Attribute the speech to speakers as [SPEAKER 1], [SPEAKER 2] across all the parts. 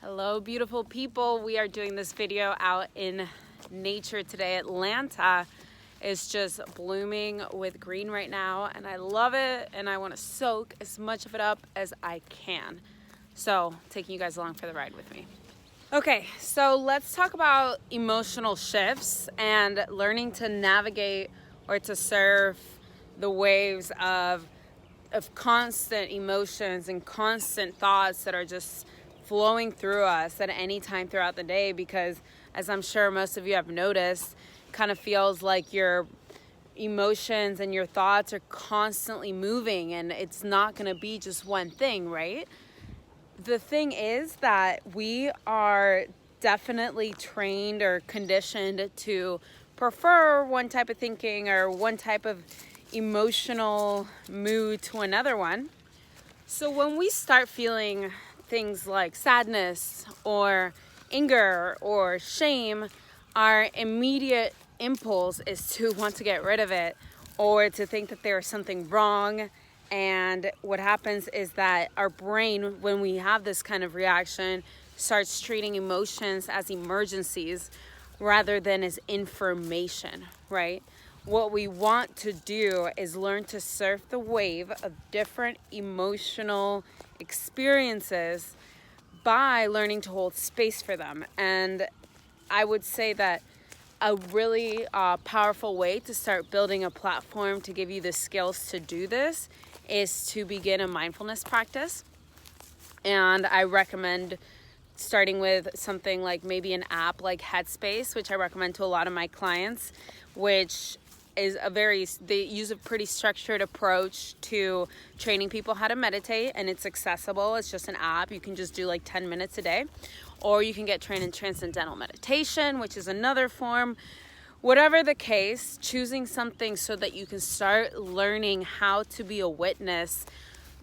[SPEAKER 1] Hello, beautiful people. We are doing this video out in nature today. Atlanta is just blooming with green right now, and I love it, and I want to soak as much of it up as I can. So, taking you guys along for the ride with me. Okay, so let's talk about emotional shifts and learning to navigate or to surf the waves of constant emotions and constant thoughts that are just flowing through us at any time throughout the day, because as I'm sure most of you have noticed, kind of feels like your emotions and your thoughts are constantly moving, and it's not going to be just one thing, right? The thing is that we are definitely trained or conditioned to prefer one type of thinking or one type of emotional mood to another one. So when we start feeling things like sadness or anger or shame, our immediate impulse is to want to get rid of it or to think that there is something wrong. And what happens is that our brain, when we have this kind of reaction, starts treating emotions as emergencies rather than as information, right? What we want to do is learn to surf the wave of different emotional experiences by learning to hold space for them. And I would say that a really powerful way to start building a platform to give you the skills to do this is to begin a mindfulness practice. And I recommend starting with something like maybe an app like Headspace, which I recommend to a lot of my clients, which is they use a pretty structured approach to training people how to meditate, and it's accessible. It's just an app. You can just do like 10 minutes a day, or you can get trained in transcendental meditation, which is another form. Whatever the case, choosing something so that you can start learning how to be a witness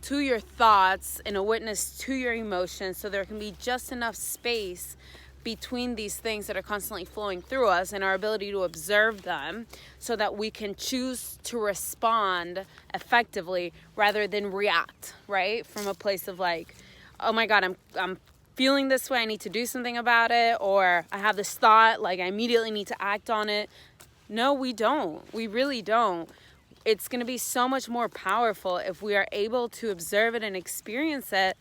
[SPEAKER 1] to your thoughts and a witness to your emotions, so there can be just enough space between these things that are constantly flowing through us and our ability to observe them, so that we can choose to respond effectively rather than react, right? From a place of like, oh my God, I'm feeling this way, I need to do something about it, or I have this thought, like I immediately need to act on it. No, we don't. We really don't. It's going to be so much more powerful if we are able to observe it and experience it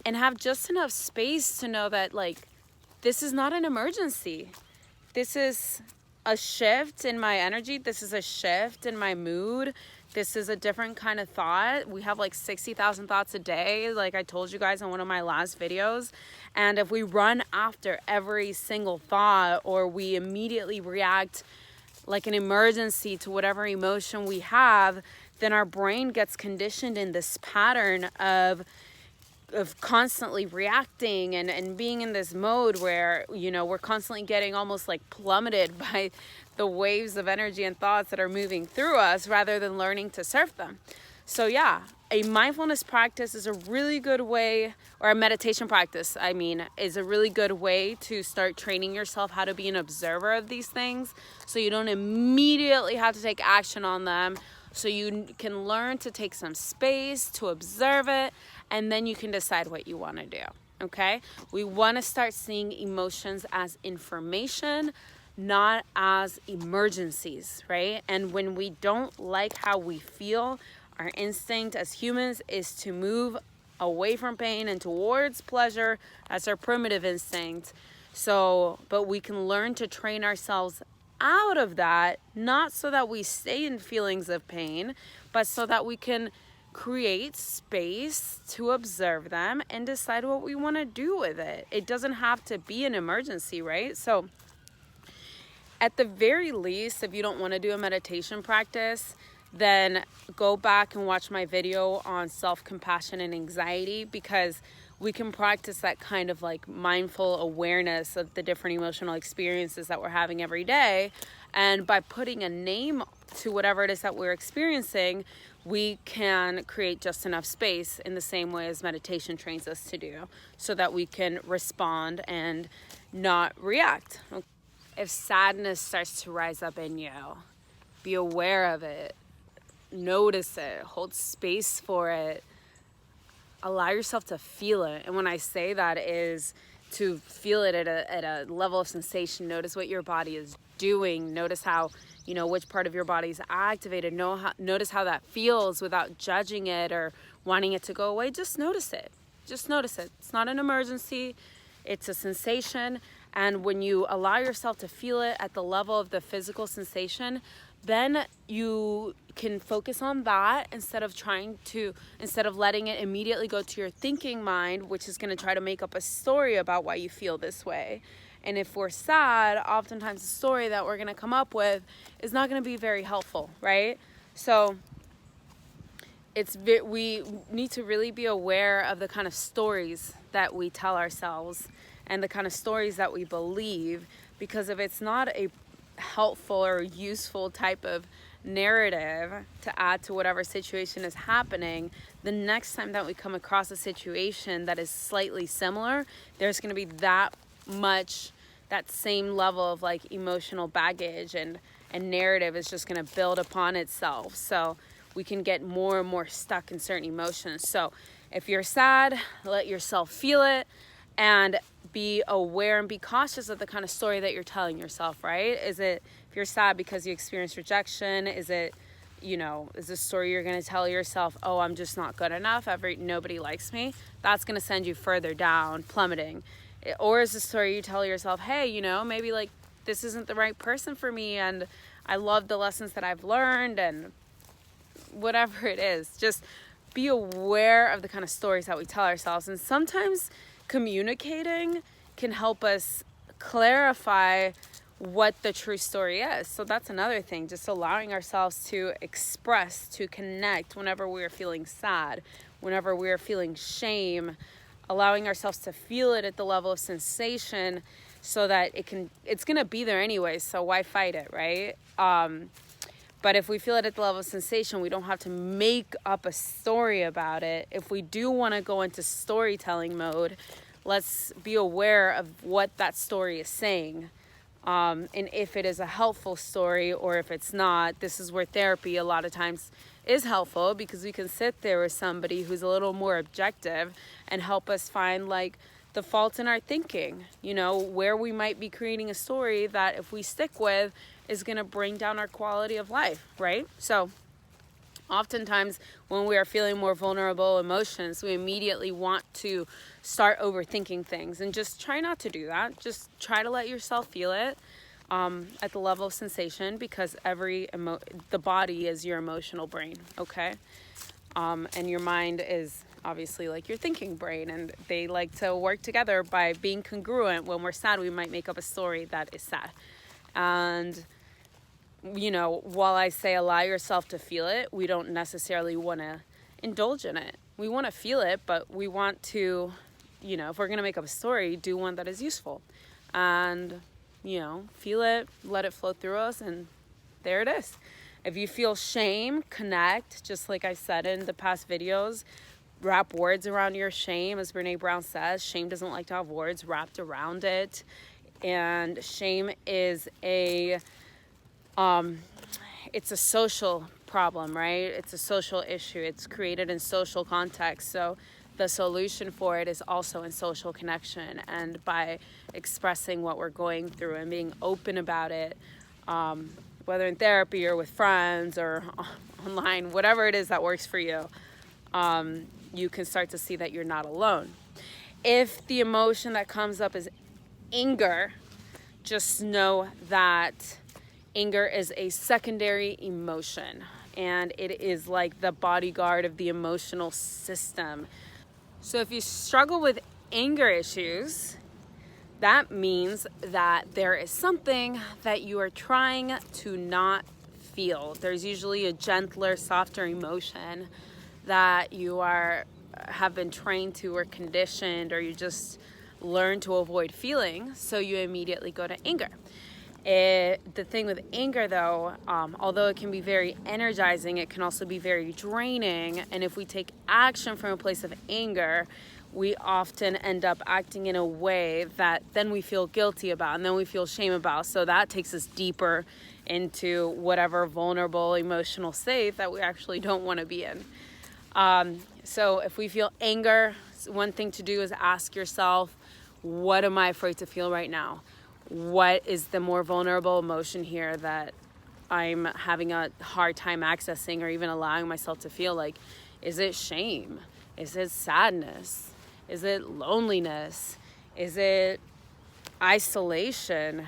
[SPEAKER 1] and have just enough space to know that, like, this is not an emergency. This is a shift in my energy. This is a shift in my mood. This is a different kind of thought. We have like 60,000 thoughts a day, like I told you guys in one of my last videos. And if we run after every single thought, or we immediately react like an emergency to whatever emotion we have, then our brain gets conditioned in this pattern of constantly reacting and being in this mode where, you know, we're constantly getting almost like plummeted by the waves of energy and thoughts that are moving through us, rather than learning to surf them. So yeah, a mindfulness practice is a really good way, or a meditation practice, I mean, is a really good way to start training yourself how to be an observer of these things, so you don't immediately have to take action on them. So you can learn to take some space to observe it, and then you can decide what you want to do, okay? We want to start seeing emotions as information, not as emergencies, right? And when we don't like how we feel, our instinct as humans is to move away from pain and towards pleasure. That's our primitive instinct. So, but we can learn to train ourselves out of that, not so that we stay in feelings of pain, but so that we can create space to observe them and decide what we want to do with it. It doesn't have to be an emergency, right? So at the very least, if you don't want to do a meditation practice, then go back and watch my video on self-compassion and anxiety, because we can practice that kind of like mindful awareness of the different emotional experiences that we're having every day. And by putting a name to whatever it is that we're experiencing, we can create just enough space, in the same way as meditation trains us to do, so that we can respond and not react. If sadness starts to rise up in you, be aware of it, notice it, hold space for it, allow yourself to feel it. And when I say that, is to feel it at a level of sensation. Notice what your body is doing. Notice how, you know, which part of your body is activated. Notice how that feels without judging it or wanting it to go away. Just notice it. Just notice it. It's not an emergency. It's a sensation. And when you allow yourself to feel it at the level of the physical sensation, then you can focus on that instead of letting it immediately go to your thinking mind, which is going to try to make up a story about why you feel this way. And if we're sad, oftentimes the story that we're going to come up with is not going to be very helpful, right? So we need to really be aware of the kind of stories that we tell ourselves and the kind of stories that we believe, because if it's not a helpful or useful type of narrative to add to whatever situation is happening, the next time that we come across a situation that is slightly similar, there's going to be that same level of like emotional baggage, and narrative is just going to build upon itself. So we can get more and more stuck in certain emotions. So if you're sad, let yourself feel it and be aware and be cautious of the kind of story that you're telling yourself, right? If you're sad because you experienced rejection, is the story you're going to tell yourself, oh, I'm just not good enough, nobody likes me? That's going to send you further down, plummeting. Or is the story you tell yourself, hey, you know, maybe like this isn't the right person for me, and I love the lessons that I've learned, and whatever it is, just be aware of the kind of stories that we tell ourselves. And sometimes communicating can help us clarify what the true story is. So that's another thing, just allowing ourselves to express, to connect whenever we're feeling sad, whenever we're feeling shame, allowing ourselves to feel it at the level of sensation, so that it's going to be there anyway, so why fight it, right? But if we feel it at the level of sensation, we don't have to make up a story about it. If we do want to go into storytelling mode, let's be aware of what that story is saying. And if it is a helpful story or if it's not, this is where therapy a lot of times is helpful, because we can sit there with somebody who's a little more objective and help us find like the faults in our thinking, you know, where we might be creating a story that if we stick with is going to bring down our quality of life, right? So oftentimes when we are feeling more vulnerable emotions, we immediately want to start overthinking things, and just try not to do that. Just try to let yourself feel it at the level of sensation, because the body is your emotional brain, okay? And your mind is obviously like your thinking brain, and they like to work together by being congruent. When we're sad, we might make up a story that is sad. And you know, while I say allow yourself to feel it, we don't necessarily want to indulge in it. We want to feel it, but we want to, you know, if we're going to make up a story, do one that is useful. And, you know, feel it, let it flow through us, and there it is. If you feel shame, connect, just like I said in the past videos. Wrap words around your shame. As Brene Brown says, shame doesn't like to have words wrapped around it. And shame is it's a social problem, right? It's a social issue. It's created in social context. So the solution for it is also in social connection, and by expressing what we're going through and being open about it, whether in therapy or with friends or online, whatever it is that works for you, you can start to see that you're not alone. If the emotion that comes up is anger, just know that anger is a secondary emotion, and it is like the bodyguard of the emotional system. So if you struggle with anger issues, that means that there is something that you are trying to not feel. There's usually a gentler, softer emotion that you have been trained to or conditioned, or you just learn to avoid feeling, so you immediately go to anger. The thing with anger, though, although it can be very energizing, it can also be very draining. And if we take action from a place of anger, we often end up acting in a way that then we feel guilty about, and then we feel shame about. So that takes us deeper into whatever vulnerable emotional state that we actually don't want to be in. So if we feel anger, one thing to do is ask yourself, what am I afraid to feel right now? What is the more vulnerable emotion here that I'm having a hard time accessing or even allowing myself to feel? Like, is it shame? Is it sadness? Is it loneliness? Is it isolation?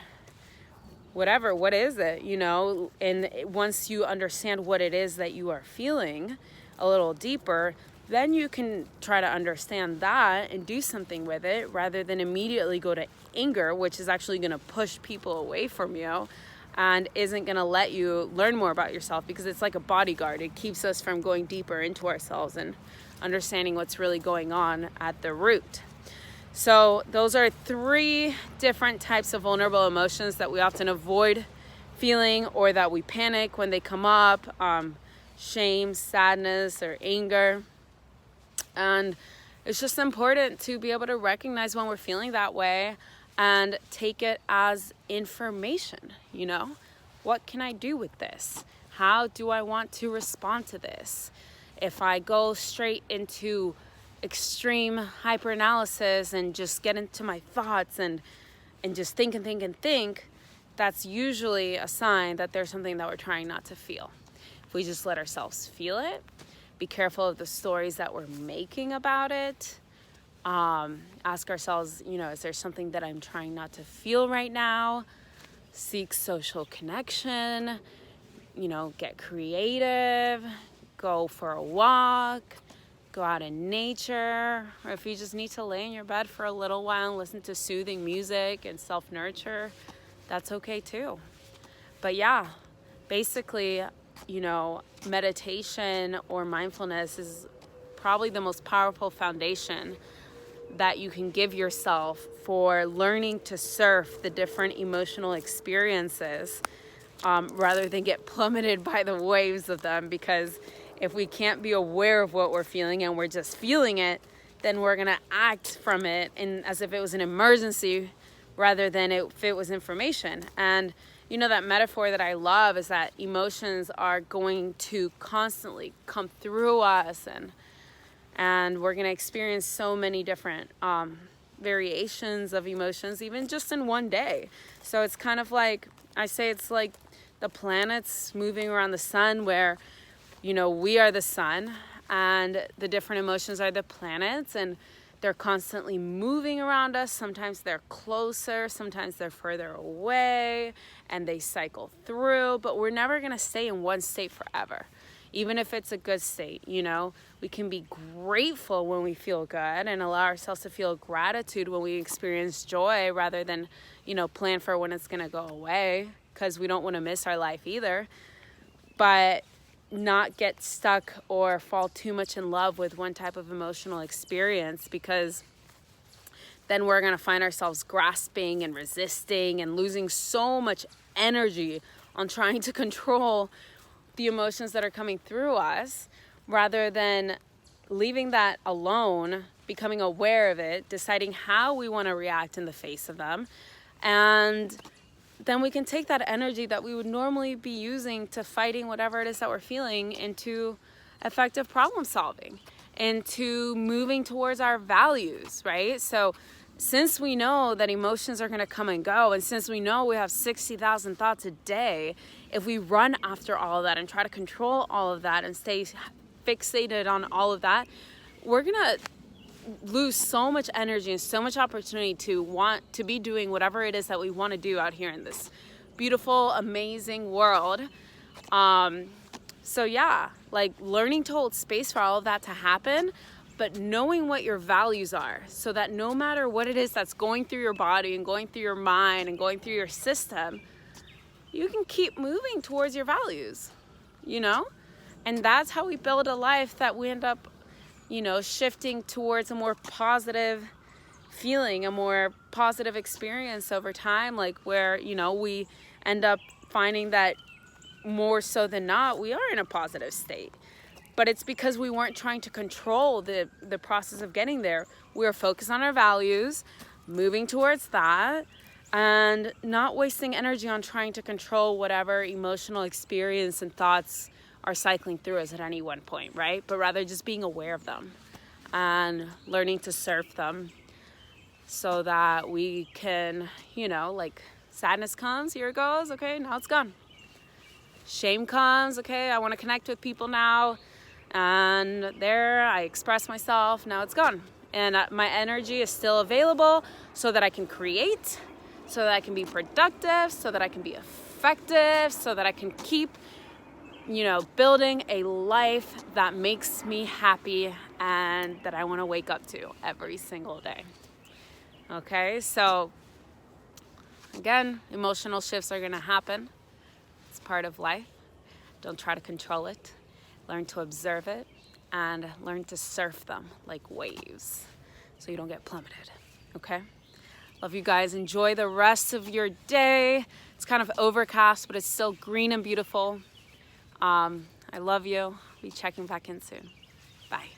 [SPEAKER 1] Whatever, what is it, you know? And once you understand what it is that you are feeling a little deeper, then you can try to understand that and do something with it rather than immediately go to anger, which is actually going to push people away from you and isn't going to let you learn more about yourself, because it's like a bodyguard. It keeps us from going deeper into ourselves and understanding what's really going on at the root. So those are 3 different types of vulnerable emotions that we often avoid feeling, or that we panic when they come up. Shame, sadness, or anger. And it's just important to be able to recognize when we're feeling that way and take it as information, you know? What can I do with this? How do I want to respond to this? If I go straight into extreme hyperanalysis and just get into my thoughts and just think, that's usually a sign that there's something that we're trying not to feel. If we just let ourselves feel it, be careful of the stories that we're making about it, ask ourselves, you know, is there something that I'm trying not to feel right now? Seek social connection, you know, get creative, go for a walk, go out in nature, or if you just need to lay in your bed for a little while and listen to soothing music and self-nurture, that's okay too. But yeah, basically, you know, meditation or mindfulness is probably the most powerful foundation that you can give yourself for learning to surf the different emotional experiences, rather than get plummeted by the waves of them. Because if we can't be aware of what we're feeling and we're just feeling it, then we're going to act from it and as if it was an emergency rather than if it was information. And you know, that metaphor that I love is that emotions are going to constantly come through us, and we're going to experience so many different variations of emotions, even just in one day. So it's kind of like, I say it's like the planets moving around the sun, where, you know, we are the sun and the different emotions are the planets, and they're constantly moving around us. Sometimes they're closer, sometimes they're further away, and they cycle through, but we're never gonna stay in one state forever. Even if it's a good state, you know, we can be grateful when we feel good and allow ourselves to feel gratitude when we experience joy, rather than, you know, plan for when it's gonna go away, because we don't wanna miss our life either. But not get stuck or fall too much in love with one type of emotional experience, because then we're going to find ourselves grasping and resisting and losing so much energy on trying to control the emotions that are coming through us, rather than leaving that alone, becoming aware of it, deciding how we want to react in the face of them, and then we can take that energy that we would normally be using to fighting whatever it is that we're feeling into effective problem solving, into moving towards our values, right? So since we know that emotions are going to come and go, and since we know we have 60,000 thoughts a day, if we run after all of that and try to control all of that and stay fixated on all of that, we're going to lose so much energy and so much opportunity to want to be doing whatever it is that we want to do out here in this beautiful, amazing world. So yeah, like learning to hold space for all of that to happen, but knowing what your values are, so that no matter what it is that's going through your body and going through your mind and going through your system, you can keep moving towards your values, you know? And that's how we build a life that we end up, you know, shifting towards a more positive feeling, a more positive experience over time, like where, you know, we end up finding that more so than not, we are in a positive state. But it's because we weren't trying to control the process of getting there. We were focused on our values, moving towards that, and not wasting energy on trying to control whatever emotional experience and thoughts are cycling through us at any one point, right? But rather just being aware of them and learning to surf them. so that we can, you know, like sadness comes, here it goes, okay, now it's gone. Shame comes, okay, I want to connect with people now, and there I express myself, now it's gone. And my energy is still available so that I can create, so that I can be productive, so that I can be effective, so that I can keep, you know, building a life that makes me happy and that I want to wake up to every single day. Okay, so again, emotional shifts are going to happen. It's part of life. Don't try to control it. Learn to observe it and learn to surf them like waves so you don't get plummeted. Okay? Love you guys. Enjoy the rest of your day. It's kind of overcast, but it's still green and beautiful. I love you. Be checking back in soon. Bye.